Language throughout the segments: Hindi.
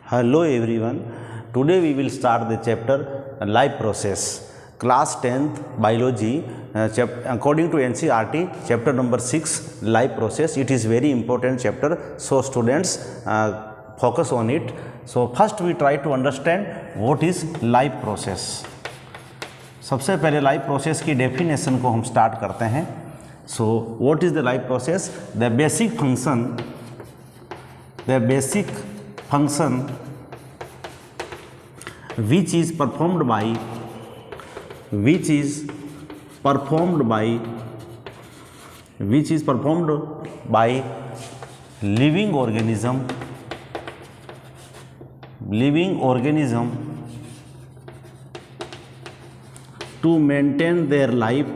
Hello everyone. Today we will start the chapter life process. Class 10th biology according to NCERT chapter number 6 life process. It is very important chapter, so students focus on it. So first we try to understand what is life process. सबसे पहले लाइफ प्रोसेस की डेफिनेशन को हम स्टार्ट करते हैं. So what is the life process? The basic function which is performed by living organism to maintain their life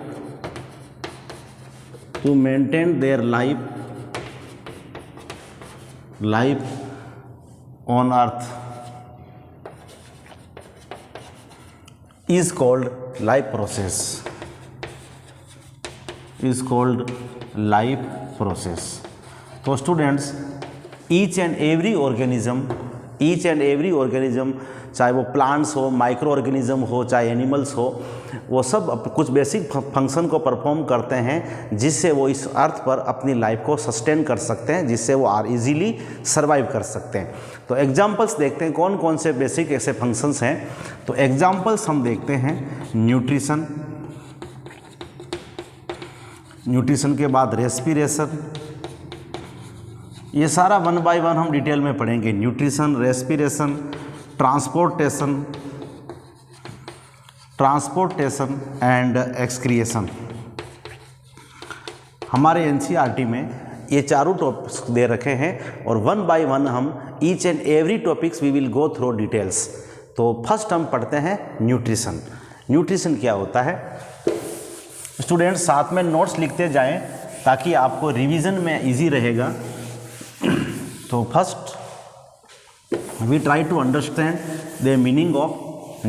on earth is called life process. तो students, each and every organism चाहे वो प्लांट्स हो, माइक्रो ऑर्गेनिज्म हो, चाहे एनिमल्स हो, वो सब कुछ बेसिक फंक्शन को परफॉर्म करते हैं जिससे वो इस अर्थ पर अपनी लाइफ को सस्टेन कर सकते हैं, जिससे वो इजीली सर्वाइव कर सकते हैं. तो एग्जांपल्स देखते हैं कौन कौन से बेसिक ऐसे फंक्शंस हैं. तो एग्जांपल्स हम देखते हैं न्यूट्रिशन के बाद रेस्पिरेशन. ये सारा वन बाय वन हम डिटेल में पढ़ेंगे. Nutrition, respiration, transportation and excretion. हमारे एनसीईआरटी में ये चारों टॉपिक्स दे रखे हैं और वन बाय वन हम each and every topics we will go through details. तो फर्स्ट हम पढ़ते हैं न्यूट्रिशन क्या होता है. स्टूडेंट्स साथ में नोट्स लिखते जाएं ताकि आपको रिवीजन में इजी रहेगा. तो first we try to understand the meaning of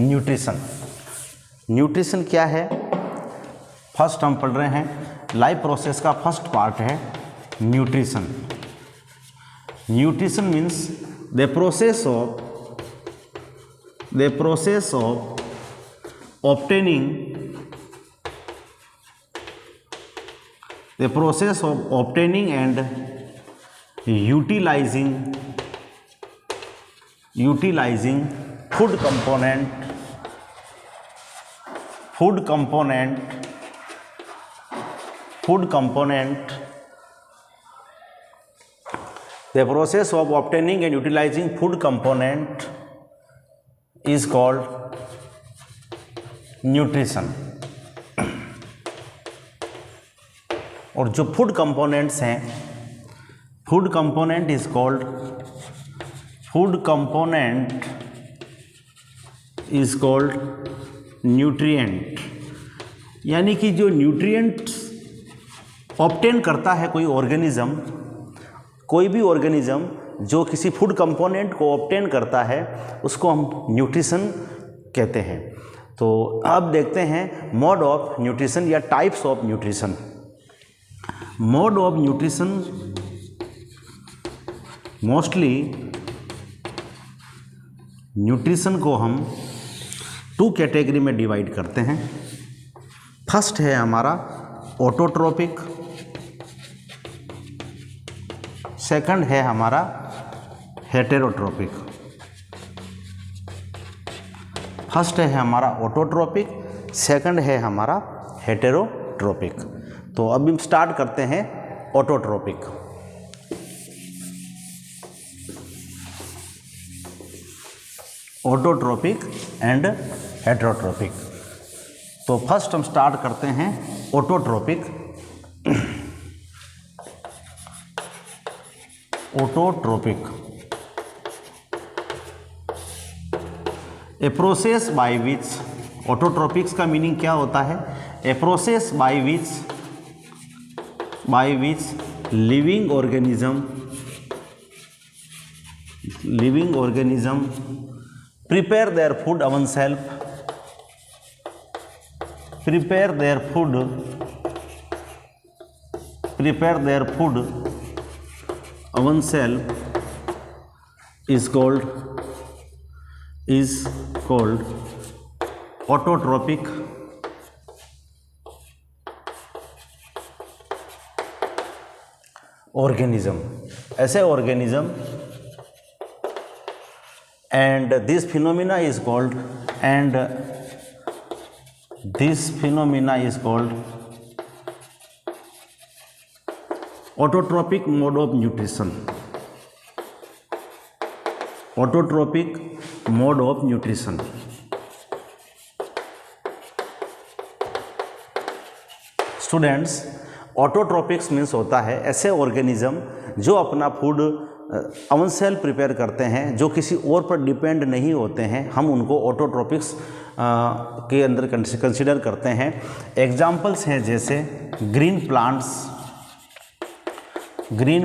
nutrition क्या है. फर्स्ट हम पढ़ रहे हैं लाइफ प्रोसेस का फर्स्ट पार्ट है nutrition means the process of obtaining and utilizing food component the process of obtaining and utilizing food component is called nutrition. और जो फूड कंपोनेंट्स हैं, food component is called nutrient. यानी कि जो न्यूट्रिएंट्स ऑब्टेन करता है कोई भी ऑर्गेनिज्म जो किसी फूड कंपोनेंट को ऑब्टेन करता है उसको हम न्यूट्रिशन कहते हैं. तो अब देखते हैं मोड ऑफ न्यूट्रिशन या types of nutrition. Mode of nutrition mostly nutrition को हम 2 कैटेगरी में डिवाइड करते हैं. फर्स्ट है हमारा ऑटोट्रोपिक, सेकंड है हमारा हेटेरोट्रोपिक. फर्स्ट है हमारा ऑटोट्रोपिक, सेकंड है हमारा हेटेरोट्रोपिक. तो अब हम स्टार्ट करते हैं ऑटोट्रोपिक. एंड हेटेरोट्रोपिक. तो फर्स्ट हम स्टार्ट करते हैं autotrophic. A process by which, autotrophs का मीनिंग क्या होता है? A process by which living organism prepare their food oneself is called is called autotrophic organism. ऐसे organism and this phenomena is called autotrophic mode of nutrition. Autotrophic mode of nutrition. Students, autotrophs means होता है ऐसे ऑर्गेनिज्म जो अपना फूड अवन सेल्फ प्रिपेयर करते हैं, जो किसी और पर डिपेंड नहीं होते हैं, हम उनको ऑटोट्रोपिक्स के अंदर कंसिडर करते हैं। एग्जाम्पल्स हैं जैसे ग्रीन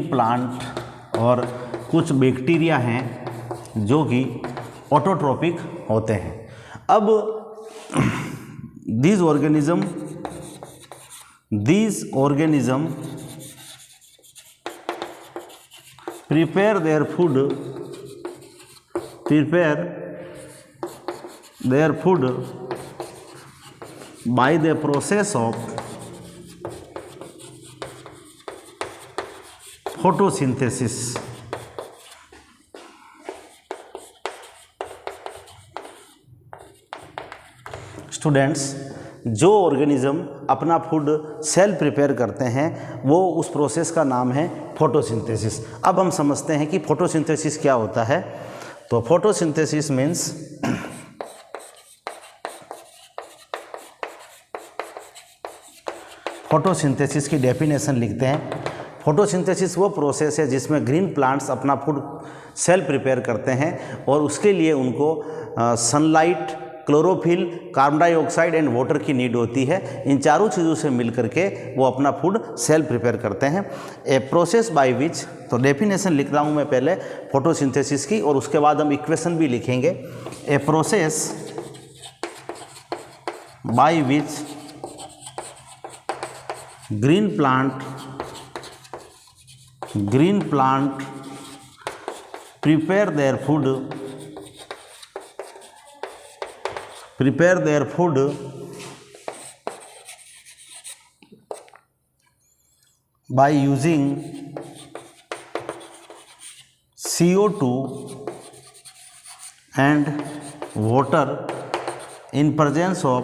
प्लांट और कुछ बैक्टीरिया हैं जो कि ऑटोट्रोपिक होते हैं। अब these organism prepare their food by the process of photosynthesis. Students, जो ऑर्गेनिज्म अपना फूड सेल्फ प्रिपेयर करते हैं वो उस प्रोसेस का नाम है फोटोसिंथेसिस। अब हम समझते हैं कि फोटोसिंथेसिस क्या होता है। तो फोटोसिंथेसिस मीन्स फोटोसिंथेसिस की डेफिनेशन लिखते हैं। फोटोसिंथेसिस वो प्रोसेस है जिसमें ग्रीन प्लांट्स अपना फूड सेल्फ प्रिपेयर करते हैं और उसके लिए उनको sunlight, chlorophyll, carbon dioxide and water की नीड होती है। इन चारों चीज़ों से मिल करके वो अपना फूड सेल्फ प्रिपेयर करते हैं। ए प्रोसेस बाय विच, तो डेफिनेशन लिख रहा हूँ मैं पहले फोटोसिंथेसिस की और उसके बाद हम इक्वेशन भी लिखेंगे। ए process by which green plant prepare their food by using CO2 and water in presence of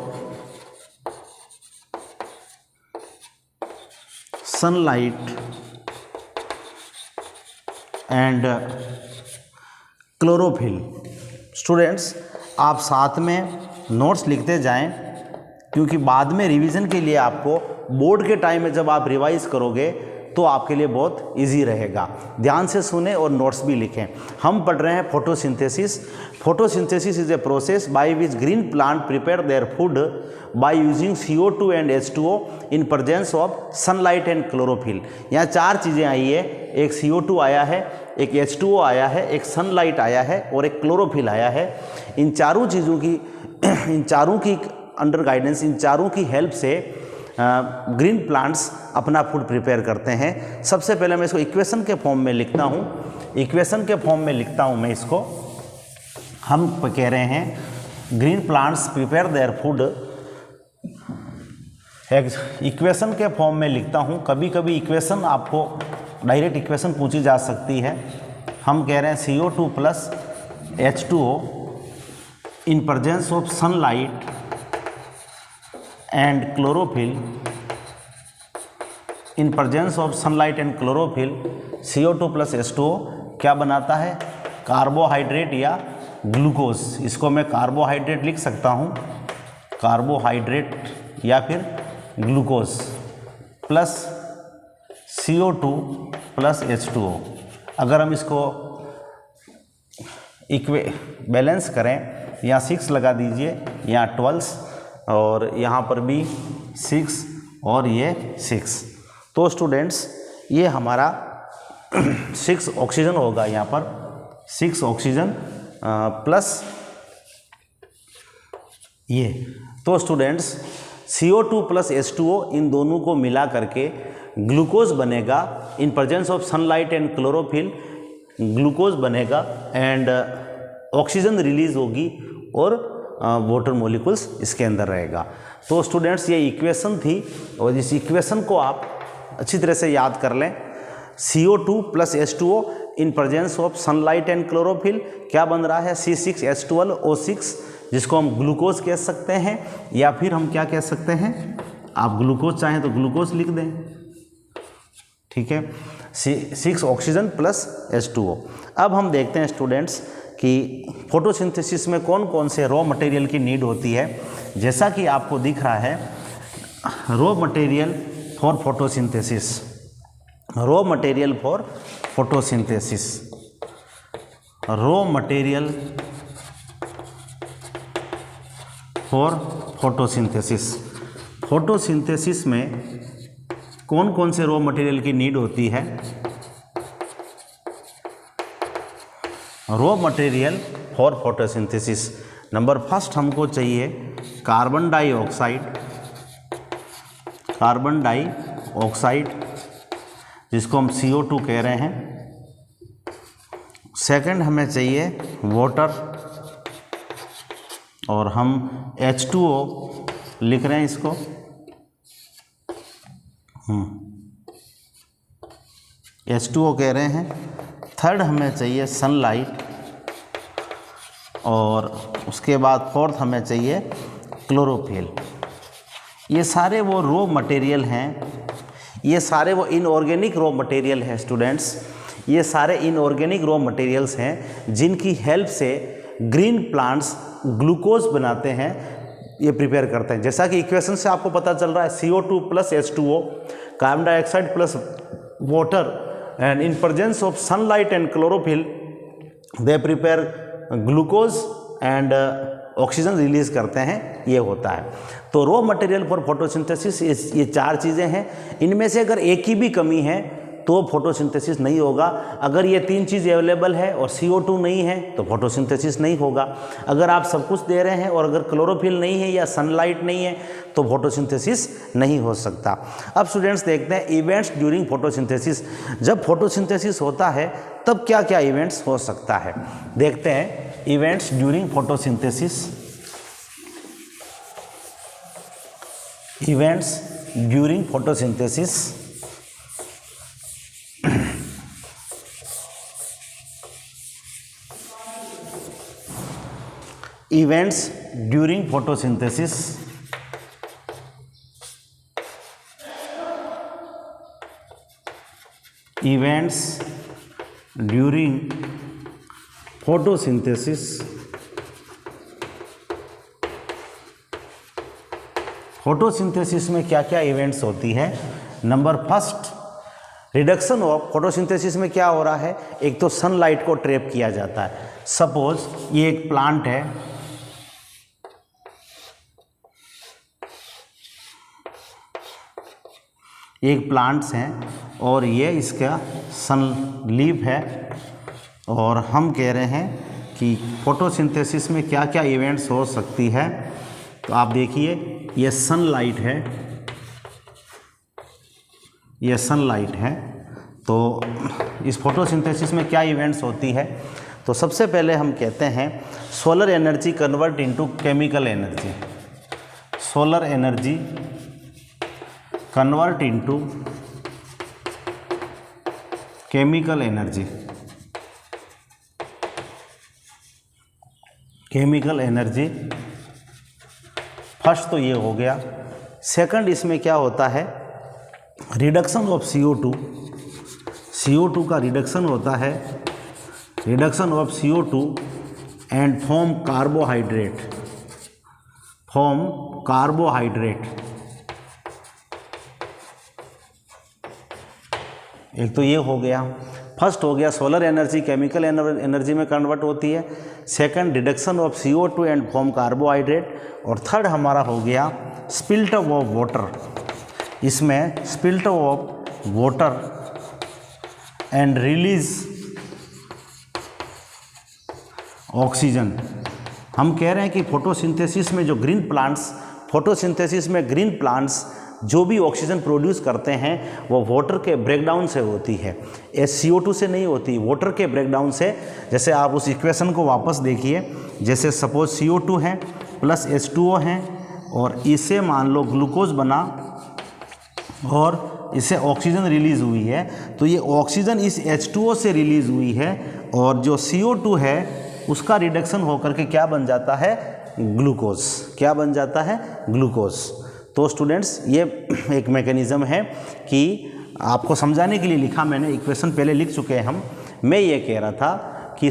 sunlight and chlorophyll. Students, आप साथ में नोट्स लिखते जाएं क्योंकि बाद में रिवीजन के लिए आपको बोर्ड के टाइम में जब आप रिवाइज करोगे तो आपके लिए बहुत इजी रहेगा। ध्यान से सुने और नोट्स भी लिखें। हम पढ़ रहे हैं photosynthesis. Photosynthesis is a process by which green plant prepare their food by using CO2 and H2O in presence of sunlight and chlorophyll. यहाँ चार चीज़ें आई है, एक CO2 आया है, एक H2O आया है, एक सनलाइट आया है और एक क्लोरोफिल आया है। इन चारों की अंडर गाइडेंस, इन चारों की हेल्प से ग्रीन प्लांट्स अपना फूड प्रिपेयर करते हैं। सबसे पहले मैं इसको इक्वेशन के फॉर्म में लिखता हूँ। मैं इसको, हम कह रहे हैं green plants prepare their food, equation के फॉर्म में लिखता हूँ। कभी कभी इक्वेशन आपको डायरेक्ट इक्वेशन पूछी जा सकती है। हम कह रहे हैं CO2 plus H2O in presence of sunlight and chlorophyll, in presence of sunlight and chlorophyll CO2 plus H2O क्या बनाता है? कार्बोहाइड्रेट या ग्लूकोज। इसको मैं कार्बोहाइड्रेट लिख सकता हूँ, कार्बोहाइड्रेट या फिर glucose plus CO2 plus H2O। अगर हम इसको बैलेंस करें, यहाँ 6 लगा दीजिए, यहाँ 12 और यहाँ पर भी 6 और ये 6। तो स्टूडेंट्स, ये हमारा 6 ऑक्सीजन होगा, यहाँ पर 6 ऑक्सीजन प्लस ये। तो स्टूडेंट्स, CO2 प्लस H2O इन दोनों को मिला करके ग्लूकोज बनेगा in presence of sunlight and chlorophyll, glucose बनेगा एंड ऑक्सीजन रिलीज होगी और वाटर मॉलिक्यूल्स इसके अंदर रहेगा। तो स्टूडेंट्स ये इक्वेशन थी और इस इक्वेशन को आप अच्छी तरह से याद कर लें। CO2 + H2O in presence of sunlight and chlorophyll क्या बन रहा है, C6H12O6, जिसको हम ग्लूकोज कह सकते हैं या फिर हम क्या कह सकते हैं, आप ग्लूकोज चाहें तो ग्लूकोज लिख दें, ठीक है, 6 ऑक्सीजन प्लस H2O। अब हम देखते हैं स्टूडेंट्स कि फोटोसिंथेसिस में कौन कौन से रॉ मटेरियल की नीड होती है। जैसा कि आपको दिख रहा है, raw material for photosynthesis, raw material for photosynthesis, raw material for photosynthesis. Photosynthesis में कौन कौन से रॉ मटेरियल की नीड होती है। Raw material for photosynthesis, number first हमको चाहिए कार्बन डाइऑक्साइड, कार्बन डाइऑक्साइड जिसको हम CO2 कह रहे हैं। सेकंड हमें चाहिए वाटर और हम H2O लिख रहे हैं इसको, H2O कह रहे हैं। थर्ड हमें चाहिए सनलाइट और उसके बाद फोर्थ हमें चाहिए क्लोरोफिल। ये सारे वो रॉ मटेरियल हैं, ये सारे वो इनऑर्गेनिक रॉ मटेरियल हैं स्टूडेंट्स, ये सारे इनऑर्गेनिक रॉ मटेरियल्स हैं जिनकी हेल्प से ग्रीन प्लांट्स ग्लूकोज बनाते हैं, ये प्रिपेयर करते हैं। जैसा कि इक्वेशन से आपको पता चल रहा है, CO2 + H2O, carbon dioxide plus water and in presence of sunlight and chlorophyll they prepare glucose and oxygen release करते हैं, ये होता है। तो रॉ मटेरियल फॉर फोटोसिंथेसिस ये चार चीज़ें हैं, इनमें से अगर एक की भी कमी है तो फोटोसिंथेसिस नहीं होगा। अगर ये तीन चीज़ अवेलेबल है और CO2 नहीं है तो फोटोसिंथेसिस नहीं होगा। अगर आप सब कुछ दे रहे हैं और अगर क्लोरोफिल नहीं है या सनलाइट नहीं है तो फोटोसिंथेसिस नहीं हो सकता। अब स्टूडेंट्स देखते हैं इवेंट्स ड्यूरिंग फोटोसिंथेसिस। जब फोटोसिंथेसिस होता है तब क्या क्या इवेंट्स हो सकता है, देखते हैं events during photosynthesis. Events during photosynthesis, events during photosynthesis, events during photosynthesis, photosynthesis में क्या क्या इवेंट्स होती है। Number first, reduction of photosynthesis में क्या हो रहा है, एक तो सनलाइट को ट्रैप किया जाता है। सपोज ये एक प्लांट है, एक प्लांट्स हैं और ये इसका सन लीफ है और हम कह रहे हैं कि फोटोसिंथेसिस में क्या क्या इवेंट्स हो सकती है। तो आप देखिए ये सनलाइट है, ये सनलाइट है। तो इस फोटोसिंथेसिस में क्या इवेंट्स होती है, तो सबसे पहले हम कहते हैं solar energy convert into chemical energy, solar energy convert into chemical energy, chemical energy first तो ये हो गया। सेकंड इसमें क्या होता है, रिडक्शन ऑफ CO2, CO2 का रिडक्शन होता है, reduction of CO2 and form carbohydrate, form carbohydrate. एक तो ये हो गया, फर्स्ट हो गया सोलर एनर्जी केमिकल एनर्जी में कन्वर्ट होती है। Second reduction of CO2 and form carbohydrate. और थर्ड हमारा हो गया स्पिल्ट ऑफ वाटर, इसमें spilt of water and release oxygen. हम कह रहे हैं कि फोटोसिंथेसिस में जो ग्रीन प्लांट्स, फोटोसिंथेसिस में ग्रीन प्लांट्स जो भी ऑक्सीजन प्रोड्यूस करते हैं वो वाटर के ब्रेकडाउन से होती है, CO2 से नहीं होती, वाटर के ब्रेकडाउन से। जैसे आप उस इक्वेशन को वापस देखिए, जैसे सपोज CO2 है प्लस H2O है और इसे मान लो ग्लूकोज बना और इससे ऑक्सीजन रिलीज़ हुई है, तो ये ऑक्सीजन इस H2O से रिलीज़ हुई है और जो CO2 है उसका रिडक्शन होकर के क्या बन जाता है, ग्लूकोज। क्या बन जाता है, ग्लूकोज। तो स्टूडेंट्स ये एक मैकेनिज़्म है कि आपको समझाने के लिए लिखा मैंने, इक्वेशन पहले लिख चुके हैं हम। मैं ये कह रहा था कि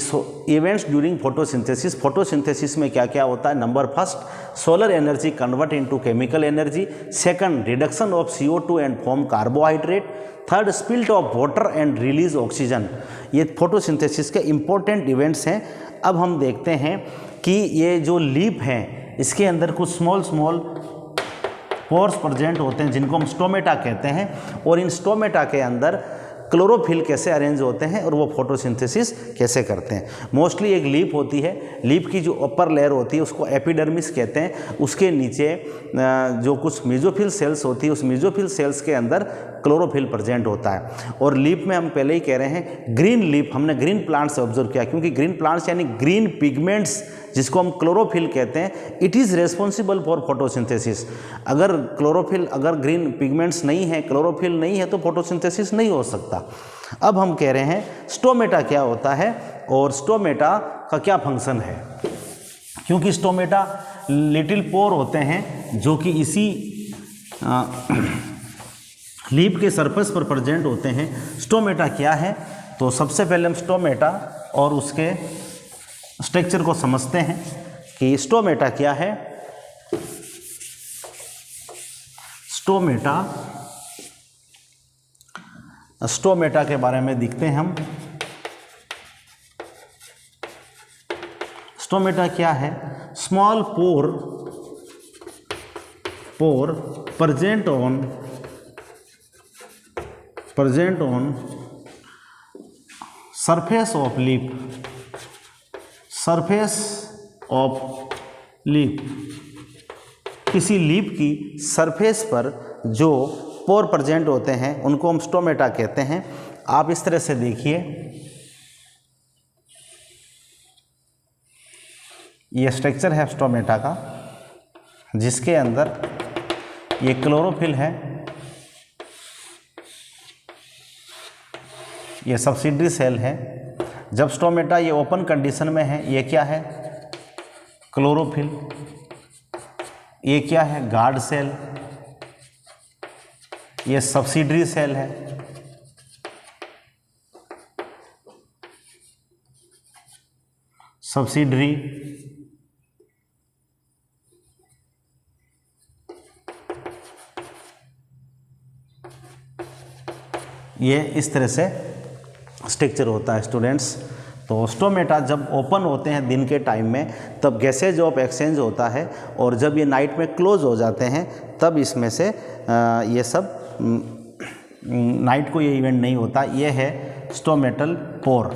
इवेंट्स ड्यूरिंग फोटोसिंथेसिस में क्या क्या होता है। Number first, solar energy convert into chemical energy. Second, reduction of CO2 and form carbohydrate. Third, spilt of water and release oxygen. ये फोटोसिंथेसिस के इम्पोर्टेंट इवेंट्स हैं। अब हम देखते हैं कि ये जो लीफ हैं इसके अंदर कुछ स्मॉल पोर्स प्रेजेंट होते हैं जिनको हम स्टोमेटा कहते हैं, और इन स्टोमेटा के अंदर क्लोरोफिल कैसे अरेंज होते हैं और वो फोटोसिंथेसिस कैसे करते हैं। मोस्टली एक लीफ होती है, लीफ की जो अपर लेयर होती है उसको एपिडर्मिस कहते हैं। उसके नीचे जो कुछ मेसोफिल सेल्स होती है, उस मेसोफिल सेल्स के अंदर क्लोरोफिल प्रेजेंट होता है। और लीफ में हम पहले ही कह रहे हैं ग्रीन लीफ, हमने ग्रीन प्लांट्स से ऑब्जर्व किया, क्योंकि ग्रीन प्लांट्स यानी ग्रीन पिगमेंट्स जिसको हम क्लोरोफिल कहते हैं, it is responsible for photosynthesis. अगर ग्रीन पिगमेंट्स नहीं है, क्लोरोफिल नहीं है, तो फोटोसिंथेसिस नहीं हो सकता। अब हम कह रहे हैं स्टोमेटा क्या होता है और स्टोमेटा का क्या फंक्शन है, क्योंकि स्टोमेटा लिटिल पोर होते हैं जो कि इसी लीफ के सरफेस पर प्रेजेंट होते हैं। स्टोमेटा क्या है, तो सबसे पहले हम स्टोमेटा और उसके स्ट्रक्चर को समझते हैं कि स्टोमेटा क्या है। स्टोमेटा के बारे में देखते हैं हम। स्टोमेटा क्या है, small pore present on surface of leaf. किसी लीफ की सरफेस पर जो पोर प्रेजेंट होते हैं उनको हम स्टोमेटा कहते हैं। आप इस तरह से देखिए, ये स्ट्रक्चर है स्टोमेटा का, जिसके अंदर ये क्लोरोफिल है, ये सब्सिडरी सेल है। जब स्टोमेटा ये ओपन कंडीशन में है, ये क्या है, क्लोरोफिल। ये क्या है, गार्ड सेल। ये सब्सिडरी सेल है। सब्सिडरी, ये इस तरह से स्ट्रक्चर होता है स्टूडेंट्स। तो स्टोमेटा जब ओपन होते हैं दिन के टाइम में, तब गैसेज ऑफ एक्सचेंज होता है, और जब ये नाइट में क्लोज हो जाते हैं तब इसमें से ये सब नाइट को ये इवेंट नहीं होता। ये है stomatal pore.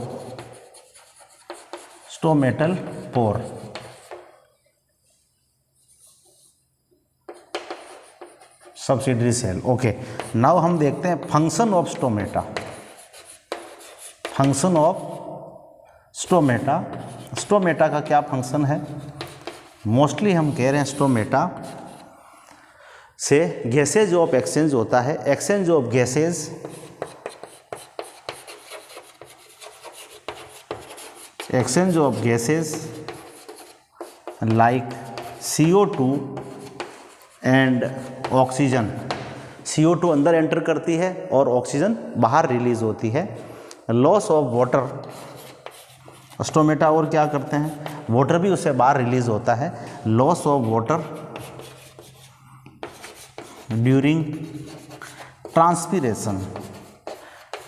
Subsidiary cell. Okay, now हम देखते हैं फंक्शन ऑफ स्टोमेटा। स्टोमेटा का क्या फंक्शन है। मोस्टली हम कह रहे हैं स्टोमेटा से गैसेज ऑफ एक्सचेंज होता है। Exchange of gases like CO2 and oxygen. CO2 अंदर एंटर करती है और ऑक्सीजन बाहर रिलीज होती है। लॉस ऑफ वाटर, स्टोमेटा और क्या करते हैं, वाटर भी उससे बाहर रिलीज होता है। Loss of water during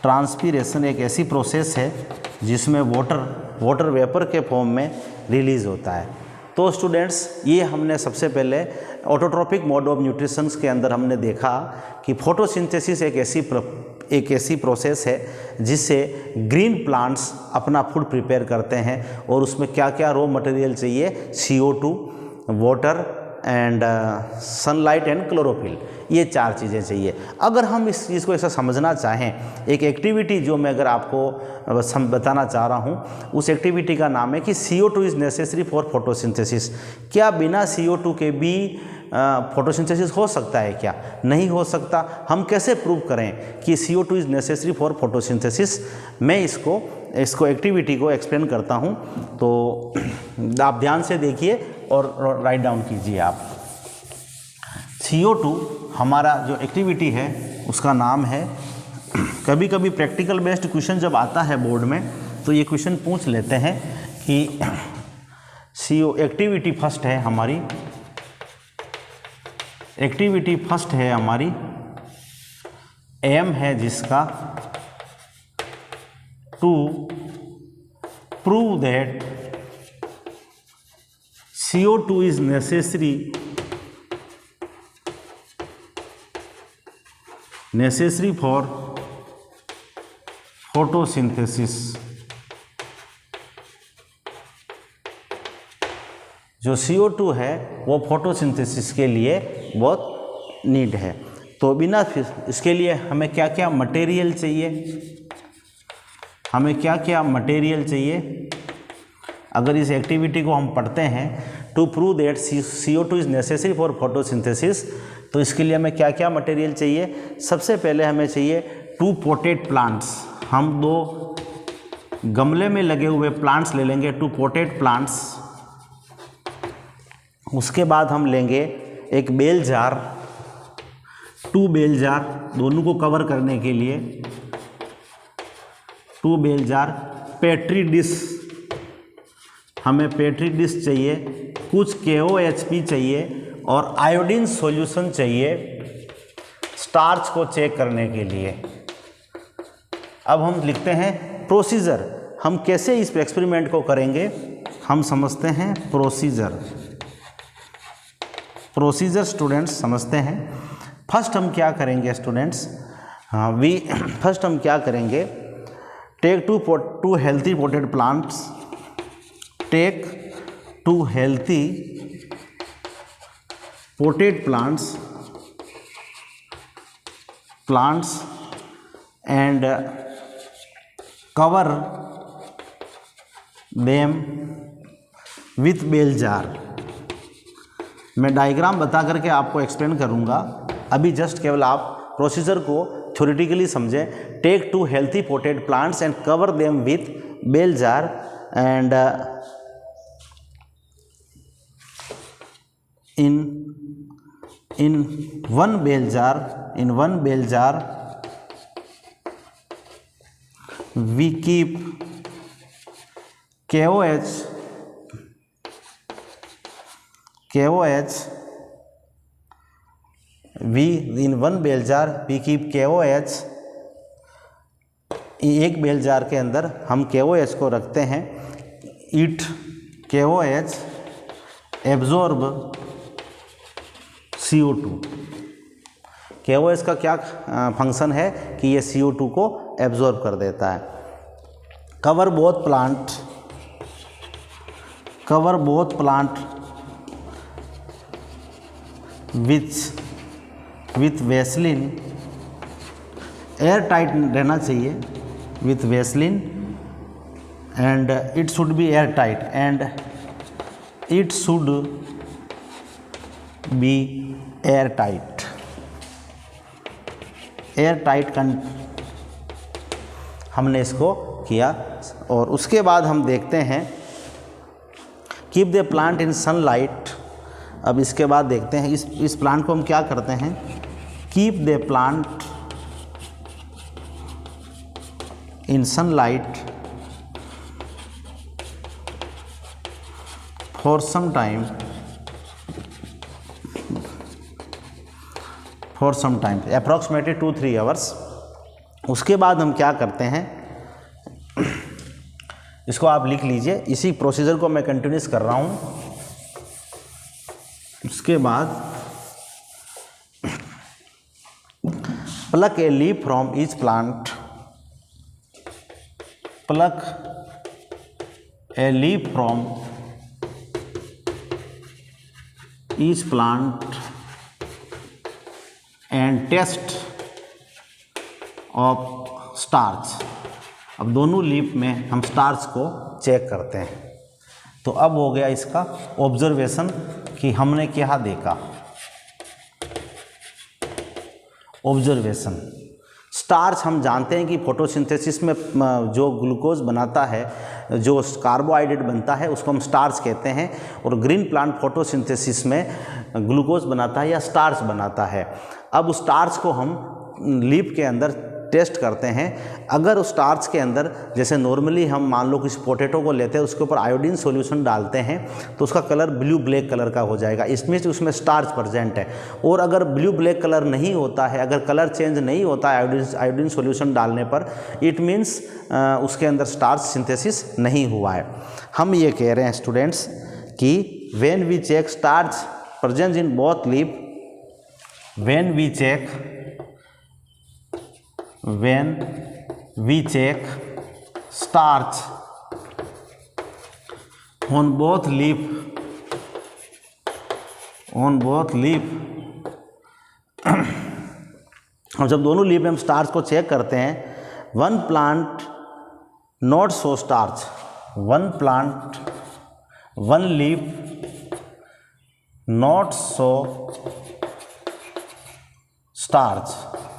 transpiration एक ऐसी प्रोसेस है जिसमें वाटर वेपर के फॉर्म में रिलीज होता है। तो स्टूडेंट्स, ये हमने सबसे पहले ऑटोट्रोपिक मोड ऑफ न्यूट्रिशंस के अंदर हमने देखा कि फोटोसिंथेसिस एक ऐसी प्रोसेस है जिससे ग्रीन प्लांट्स अपना फूड प्रिपेयर करते हैं, और उसमें क्या क्या रॉ मटेरियल चाहिए, CO2, water and sunlight and chlorophyll, ये 4 चीज़ें चाहिए। अगर हम इस चीज़ को ऐसा समझना चाहें, एक एक्टिविटी जो मैं अगर आपको बताना चाह रहा हूँ, उस एक्टिविटी का नाम है कि CO2 is necessary for photosynthesis. क्या बिना CO2 के भी फोटोसिंथेसिस हो सकता है? क्या नहीं हो सकता? हम कैसे प्रूव करें कि CO2 is necessary for photosynthesis? मैं इसको एक्टिविटी को एक्सप्लेन करता हूँ, तो आप ध्यान से देखिए और राइट डाउन कीजिए आप। CO2 हमारा जो एक्टिविटी है उसका नाम है, कभी कभी प्रैक्टिकल बेस्ड क्वेश्चन जब आता है बोर्ड में तो ये क्वेश्चन पूछ लेते हैं कि एक्टिविटी फर्स्ट है हमारी, एम है जिसका to prove that CO2 is necessary for photosynthesis. जो CO2 है वो फोटोसिंथेसिस के लिए बहुत नीड है। तो बिना इसके लिए हमें क्या क्या मटेरियल चाहिए, अगर इस एक्टिविटी को हम पढ़ते हैं, to prove that CO2 is necessary for photosynthesis, तो इसके लिए हमें क्या क्या मटेरियल चाहिए? सबसे पहले हमें चाहिए 2 पोटेड प्लांट्स। हम 2 गमले में लगे हुए प्लांट्स ले लेंगे, 2 पोटेड प्लांट्स। उसके बाद हम लेंगे एक बेल जार, 2 बेल जार, दोनों को कवर करने के लिए 2 बेल जार। पेट्री डिश, हमें पेट्री डिश चाहिए, कुछ KOHP चाहिए और आयोडीन सॉल्यूशन चाहिए स्टार्च को चेक करने के लिए। अब हम लिखते हैं प्रोसीजर। हम कैसे इस एक्सपेरिमेंट को करेंगे, हम समझते हैं प्रोसीजर स्टूडेंट्स समझते हैं। फर्स्ट हम क्या करेंगे स्टूडेंट्स, फर्स्ट हम क्या करेंगे, take 2 healthy potted plants, take 2 healthy potted plants and cover them with bell jar। मैं डायग्राम बता करके आपको एक्सप्लेन करूंगा, अभी जस्ट केवल आप प्रोसीजर को थ्योरेटिकली समझें। Take 2 healthy potted plants and cover them with bell jar and in one bell jar we keep KOH in one bell jar we keep KOH। एक बेल जार के अंदर हम KOH को रखते हैं। It KOH absorb CO2। KOH का क्या फंक्शन है कि ये CO2 को एब्जॉर्ब कर देता है। Cover both plant with Vaseline, air tight रहना चाहिए with Vaseline and it should be air tight air tight हमने इसको किया। और उसके बाद हम देखते हैं keep the plant in sunlight. अब इसके बाद देखते हैं इस प्लांट को हम क्या करते हैं, keep the plant in sunlight for some time approximately 2-3 hours. उसके बाद हम क्या करते हैं, इसको आप लिख लीजिए, इसी प्रोसीजर को मैं कंटिन्यूस कर रहा हूँ। उसके बाद pluck a leaf from each plant, pluck a leaf from each plant and test of starch। अब दोनों लीफ में हम स्टार्च को चेक करते हैं। तो अब हो गया इसका ऑब्जर्वेशन कि हमने क्या देखा। ऑब्जर्वेशन, स्टार्च हम जानते हैं कि फोटोसिंथेसिस में जो ग्लूकोज बनाता है, जो कार्बोहाइड्रेट बनता है, उसको हम स्टार्च कहते हैं। और ग्रीन प्लांट फोटोसिंथेसिस में ग्लूकोज बनाता है या स्टार्च बनाता है। अब उस स्टार्च को हम लीफ के अंदर टेस्ट करते हैं। अगर उस स्टार्च के अंदर, जैसे नॉर्मली हम मान लो किसी पोटैटो को लेते हैं, उसके ऊपर आयोडीन सॉल्यूशन डालते हैं तो उसका कलर ब्लू ब्लैक कलर का हो जाएगा, इसमें से उसमें स्टार्च प्रेजेंट है। और अगर ब्लू ब्लैक कलर नहीं होता है, अगर कलर चेंज नहीं होता है आयोडीन सॉल्यूशन डालने पर, इट मीन्स उसके अंदर स्टार्च सिंथेसिस नहीं हुआ है। हम ये कह रहे हैं स्टूडेंट्स कि when we check starch present in both leaf, when we check starch on both leaf और जब दोनों लीफ में हम स्टार्च को चेक करते हैं, one plant not show starch, one leaf not show starch,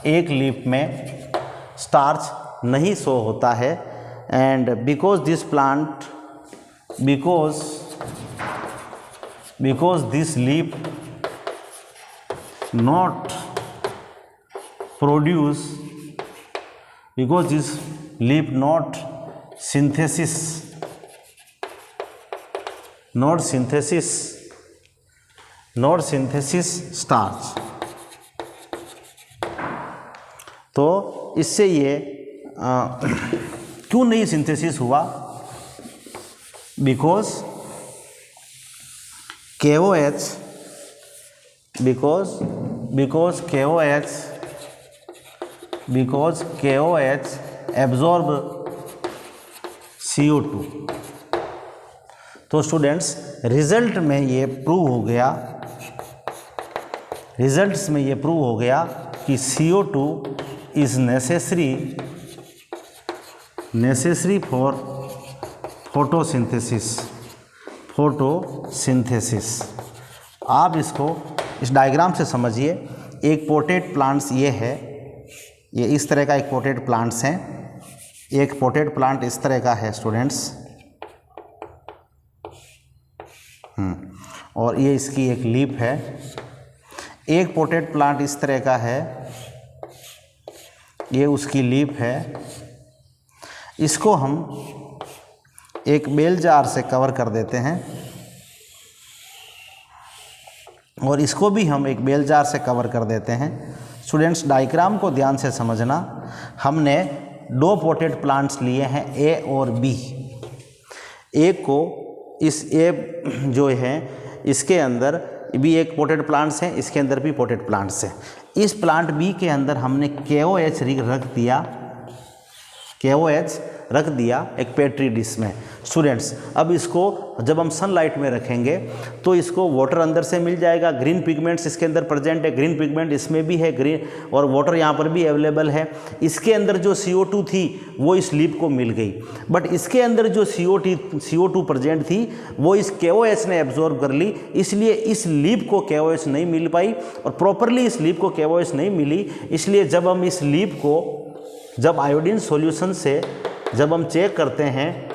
एक लीफ में स्टार्च नहीं शो होता है। And because this leaf not produce, because this leaf not synthesis starch. तो इससे ये क्यों नहीं सिंथेसिस हुआ? Because KOH absorb CO2। तो स्टूडेंट्स रिजल्ट्स में ये प्रूव हो गया कि CO2 is necessary for photosynthesis। आप इसको इस डायग्राम से समझिए। एक पोटेड प्लांट्स ये है, ये इस तरह का एक पोटेड प्लांट्स है। एक पोटेड प्लांट इस तरह का है स्टूडेंट्स, और ये इसकी एक लीफ है। एक पोटेड प्लांट इस तरह का है, ये उसकी लीफ है। इसको हम एक बेल जार से कवर कर देते हैं और इसको भी हम एक बेल जार से कवर कर देते हैं। स्टूडेंट्स डायग्राम को ध्यान से समझना। हमने दो पोटेड प्लांट्स लिए हैं, ए और बी। एक को इस ए जो है इसके अंदर भी एक पोटेड प्लांट्स हैं, इसके अंदर भी पोटेड प्लांट्स हैं। इस प्लांट बी के अंदर हमने KOH रख दिया एक पेट्री डिश में। स्टूडेंट्स अब इसको जब हम सनलाइट में रखेंगे तो इसको वाटर अंदर से मिल जाएगा। ग्रीन पिगमेंट्स इसके अंदर प्रेजेंट है, ग्रीन पिगमेंट इसमें भी है, ग्रीन और वाटर यहाँ पर भी अवेलेबल है। इसके अंदर जो CO2 थी वो इस लीफ को मिल गई, बट इसके अंदर जो CO2 प्रेजेंट थी वो इस KOH ने एब्जॉर्ब कर ली, इसलिए इस लीफ को KOH नहीं मिल पाई और प्रॉपरली इस लीफ को KOH नहीं मिली। इसलिए जब हम इस लीफ को जब आयोडीन सॉल्यूशन से जब हम चेक करते हैं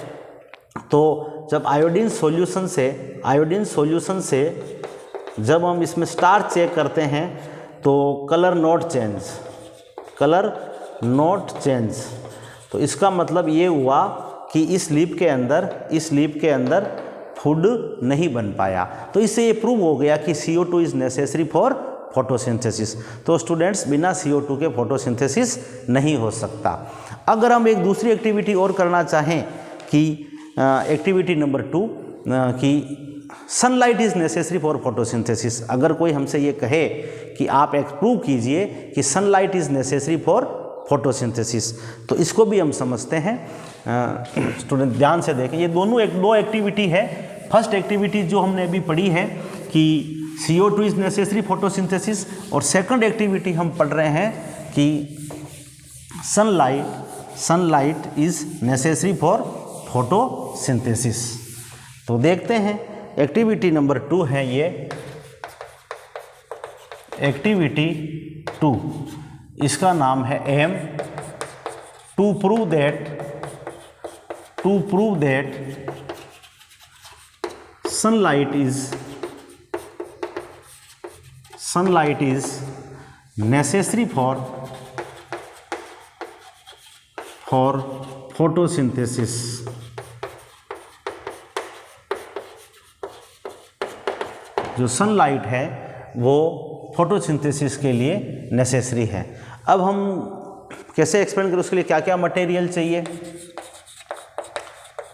तो जब आयोडीन सॉल्यूशन से जब हम इसमें स्टार्च चेक करते हैं तो कलर नॉट चेंज। तो इसका मतलब ये हुआ कि इस लीफ के अंदर फूड नहीं बन पाया। तो इससे ये प्रूव हो गया कि CO2 is necessary for photosynthesis. तो स्टूडेंट्स बिना CO2 के फोटोसिंथेसिस नहीं हो सकता। अगर हम एक दूसरी एक्टिविटी और करना चाहें कि एक्टिविटी नंबर 2 कि sunlight is necessary for photosynthesis, अगर कोई हमसे ये कहे कि आप एक प्रूव कीजिए कि sunlight is necessary for photosynthesis, तो इसको भी हम समझते हैं। स्टूडेंट ध्यान से देखें, ये दो एक्टिविटी है। फर्स्ट एक्टिविटी जो हमने अभी पढ़ी है कि CO2 इज नेसेसरी फोटोसिंथेसिस। और सेकंड एक्टिविटी हम पढ़ रहे हैं कि sunlight is necessary for photosynthesis. तो देखते हैं एक्टिविटी नंबर 2 है ये, एक्टिविटी 2, इसका नाम है aim to prove that sunlight is necessary for photosynthesis. जो सनलाइट है वो फोटोसिंथेसिस के लिए नेसेसरी है। अब हम कैसे एक्सप्लेन करें, उसके लिए क्या क्या मटेरियल चाहिए,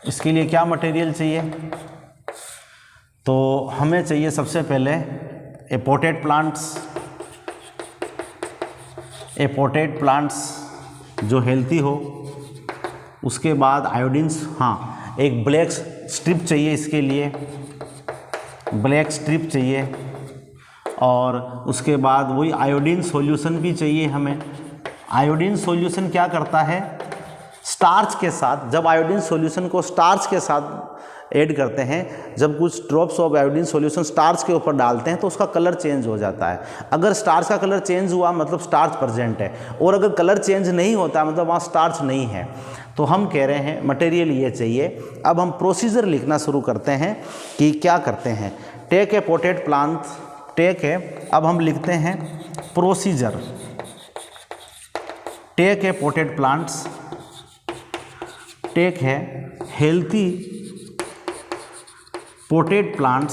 इसके लिए क्या मटेरियल चाहिए। तो हमें चाहिए सबसे पहले पोटेड प्लांट्स जो हेल्थी हो। उसके बाद आयोडीन्स, हाँ एक ब्लैक स्ट्रिप चाहिए, इसके लिए ब्लैक स्ट्रिप चाहिए। और उसके बाद वही आयोडीन सॉल्यूशन भी चाहिए हमें। आयोडीन सॉल्यूशन क्या करता है, स्टार्च के साथ, जब आयोडीन सॉल्यूशन को स्टार्च के साथ ऐड करते हैं, जब कुछ drops of iodine solution starch के ऊपर डालते हैं तो उसका कलर चेंज हो जाता है। अगर स्टार्च का कलर चेंज हुआ मतलब स्टार्च प्रेजेंट है, और अगर कलर चेंज नहीं होता मतलब वहाँ स्टार्च नहीं है। तो हम कह रहे हैं मटेरियल ये चाहिए। अब हम प्रोसीजर लिखना शुरू करते हैं कि क्या करते हैं। Take a potted plant, take है, अब हम लिखते हैं procedure. Take a potted plants, take है हेल्थी पोटेड प्लांट,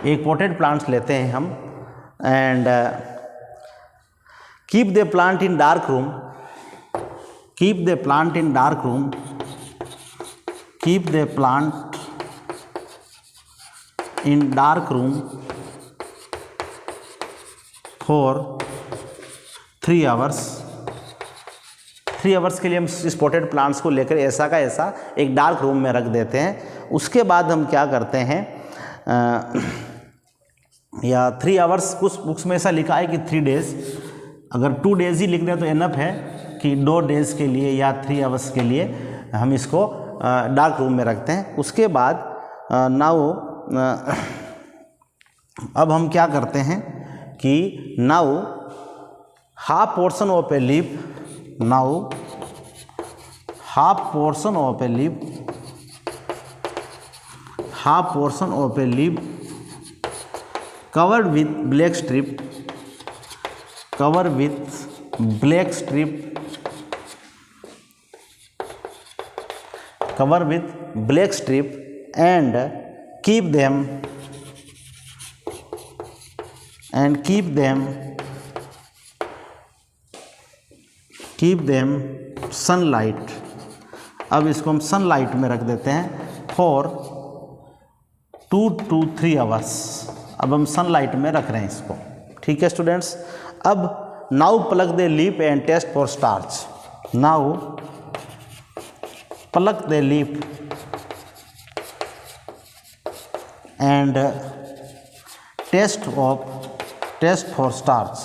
एक पोटेड प्लांट्स लेते हैं हम, and keep the plant in dark room, keep the plant in dark room, keep the plant in dark room for 3 hours. 3 hours के लिए हम इस पोटेड प्लांट्स को लेकर ऐसा का ऐसा एक डार्क रूम में रख देते हैं। उसके बाद हम क्या करते हैं, या 3 आवर्स, कुछ बुक्स में ऐसा लिखा है कि 3 डेज, अगर 2 डेज ही लिख दें तो इनफ है कि 2 डेज के लिए या 3 आवर्स के लिए हम इसको डार्क रूम में रखते हैं। उसके बाद नाउ अब हम क्या करते हैं कि now half portion of a leaf, now half portion of a leaf covered with black strip, and keep them sunlight. अब इसको हम सनलाइट में रख देते हैं फॉर 2 to 3 आवर्स। अब हम सनलाइट में रख रहे हैं इसको, ठीक है स्टूडेंट्स। अब now plug the leaf and test for starch, now plug the leaf and test for starch.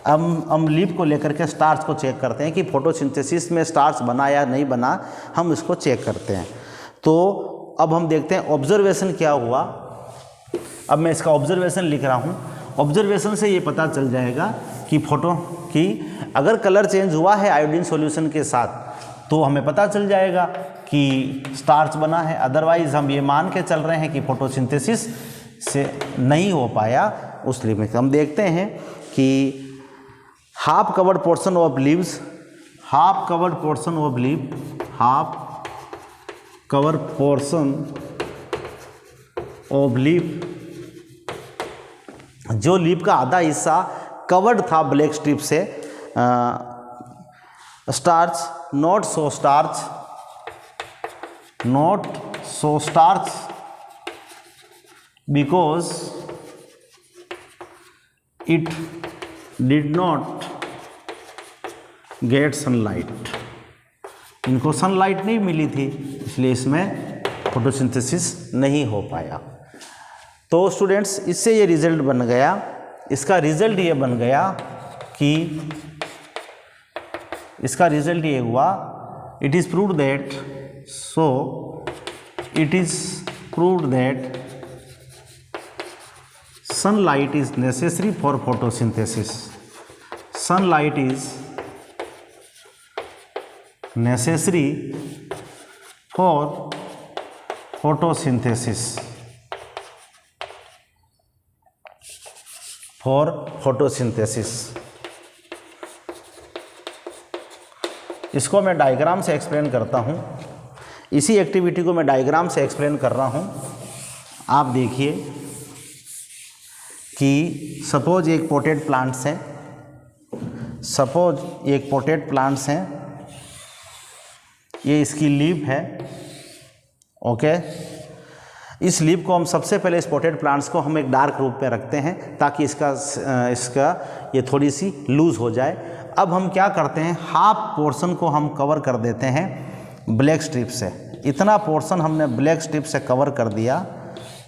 अब हम लीफ को लेकर के स्टार्च को चेक करते हैं कि फोटोसिंथेसिस में स्टार्च बना या नहीं बना, हम इसको चेक करते हैं। तो अब हम देखते हैं ऑब्जर्वेशन क्या हुआ। अब मैं इसका ऑब्जर्वेशन लिख रहा हूँ। ऑब्जर्वेशन से ये पता चल जाएगा कि अगर कलर चेंज हुआ है आयोडीन सॉल्यूशन के साथ तो हमें पता चल जाएगा कि स्टार्च बना है, अदरवाइज हम ये मान के चल रहे हैं कि फोटोसिंथेसिस से नहीं हो पाया उस लीफ में। हम देखते हैं कि half covered portion of leaves, half covered portion of leaf, जो लीफ का आधा हिस्सा कवर्ड था ब्लैक स्ट्रिप से। Starch, not so starch because it did not gate sunlight. इनको सनलाइट नहीं मिली थी, इसलिए इसमें फोटोसिंथेसिस नहीं हो पाया। तो स्टूडेंट्स इससे ये रिजल्ट बन गया, इसका रिजल्ट ये बन गया कि इसका रिजल्ट ये हुआ, it is proved that, so it is proved that sunlight is necessary for photosynthesis. Sunlight is necessary for photosynthesis. For photosynthesis. इसको मैं डायग्राम से एक्सप्लेन करता हूँ। इसी एक्टिविटी को मैं डायग्राम से एक्सप्लेन कर रहा हूँ। आप देखिए कि सपोज एक पोटेड प्लांट्स हैं, सपोज एक पोटेड प्लांट्स हैं, ये इसकी लीफ है, ओके। इस लीफ को हम सबसे पहले इस पोटेड प्लांट्स को हम एक डार्क रूप पे रखते हैं ताकि इसका ये थोड़ी सी लूज़ हो जाए। अब हम क्या करते हैं, हाफ पोर्शन को हम कवर कर देते हैं ब्लैक स्ट्रिप से। इतना पोर्शन हमने ब्लैक स्ट्रिप से कवर कर दिया,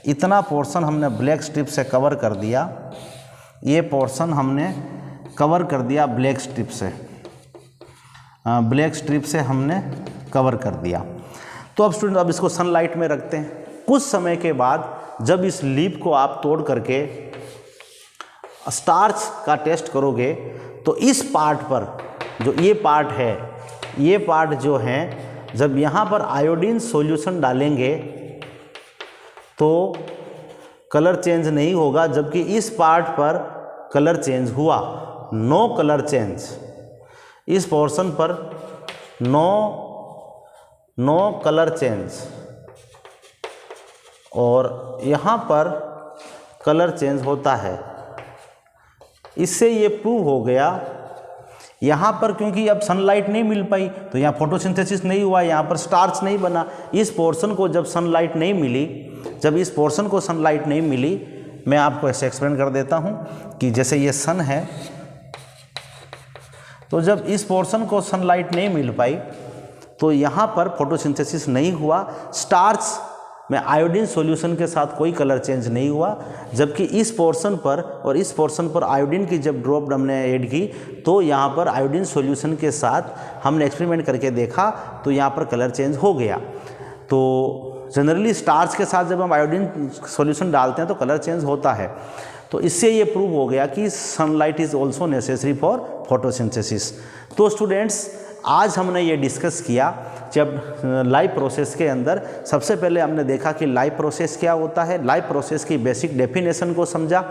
इतना पोर्शन हमने ब्लैक स्ट्रिप से कवर कर दिया, ये पोर्शन हमने कवर कर दिया ब्लैक स्ट्रिप से, ब्लैक स्ट्रिप से हमने कवर कर दिया। तो अब स्टूडेंट अब इसको सनलाइट में रखते हैं। कुछ समय के बाद जब इस लीफ को आप तोड़ करके स्टार्च का टेस्ट करोगे तो इस पार्ट पर जो ये पार्ट है, ये पार्ट जो है, जब यहाँ पर आयोडीन सॉल्यूशन डालेंगे तो कलर चेंज नहीं होगा, जबकि इस पार्ट पर कलर चेंज हुआ। नो कलर चेंज, इस पोर्शन पर नो कलर चेंज, और यहाँ पर कलर चेंज होता है। इससे ये प्रूव हो गया। यहाँ पर क्योंकि अब सनलाइट नहीं मिल पाई तो यहाँ फोटोसिंथेसिस नहीं हुआ, यहाँ पर स्टार्च नहीं बना। इस पोर्शन को जब सनलाइट नहीं मिली, जब इस पोर्शन को सनलाइट नहीं मिली, मैं आपको ऐसे एक्सप्लेन कर देता हूँ कि जैसे ये सन है, तो जब इस पोर्शन को सनलाइट नहीं मिल पाई तो यहाँ पर फोटोसिंथेसिस नहीं हुआ, स्टार्च में आयोडीन सॉल्यूशन के साथ कोई कलर चेंज नहीं हुआ, जबकि इस पोर्शन पर और इस पोर्शन पर आयोडीन की जब ड्रॉप हमने ऐड की तो यहाँ पर आयोडीन सॉल्यूशन के साथ हमने एक्सपेरिमेंट करके देखा तो यहाँ पर कलर चेंज हो गया। तो जनरली स्टार्च के साथ जब हम आयोडीन सॉल्यूशन डालते हैं तो कलर चेंज होता है। तो इससे ये प्रूव हो गया कि sunlight is also necessary for photosynthesis. तो स्टूडेंट्स आज हमने ये डिस्कस किया, जब लाइव प्रोसेस के अंदर सबसे पहले हमने देखा कि लाइव प्रोसेस क्या होता है, लाइव प्रोसेस की बेसिक डेफिनेशन को समझा।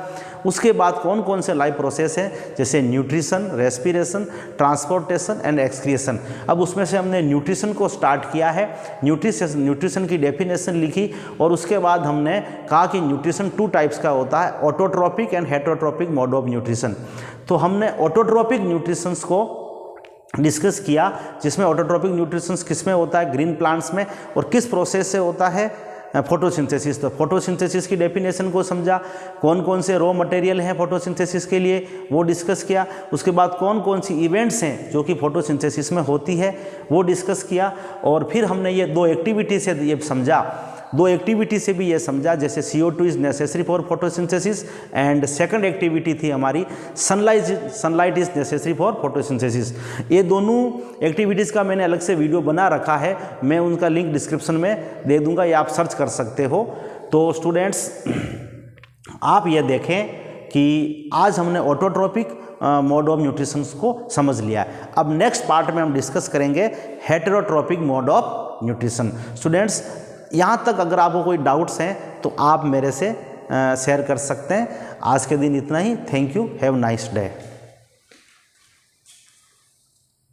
उसके बाद कौन कौन से लाइव प्रोसेस हैं, जैसे nutrition, respiration, transportation and excretion. अब उसमें से हमने न्यूट्रिशन को स्टार्ट किया है, न्यूट्रिशन की डेफिनेशन लिखी, और उसके बाद हमने कहा कि न्यूट्रिशन 2 टाइप्स का होता है, autotrophic and heterotrophic mode of nutrition. तो हमने ऑटोट्रोपिक न्यूट्रिशंस को डिस्कस किया, जिसमें ऑटोट्रोपिक न्यूट्रिशंस किस में होता है, ग्रीन प्लांट्स में, और किस प्रोसेस से होता है, फोटोसिंथेसिस। तो फोटोसिंथेसिस की डेफिनेशन को समझा, कौन कौन से रॉ मटेरियल हैं फोटोसिंथेसिस के लिए वो डिस्कस किया। उसके बाद कौन कौन सी इवेंट्स हैं जो कि फोटोसिंथेसिस में होती है वो डिस्कस किया। और फिर हमने ये 2 एक्टिविटी से ये समझा, 2 एक्टिविटी से भी ये समझा, जैसे CO2 is necessary for photosynthesis, and second activity थी हमारी sunlight is necessary for photosynthesis. ये दोनों एक्टिविटीज़ का मैंने अलग से वीडियो बना रखा है, मैं उनका लिंक डिस्क्रिप्शन में दे दूंगा, या आप सर्च कर सकते हो। तो स्टूडेंट्स आप ये देखें कि आज हमने ऑटोट्रोपिक मोड ऑफ न्यूट्रिशंस को समझ लिया। अब नेक्स्ट पार्ट में हम डिस्कस करेंगे हेटेरोट्रोपिक मोड ऑफ न्यूट्रिशन। स्टूडेंट्स यहाँ तक अगर आपको कोई डाउट्स हैं तो आप मेरे से शेयर कर सकते हैं। आज के दिन इतना ही। Thank you, have nice day.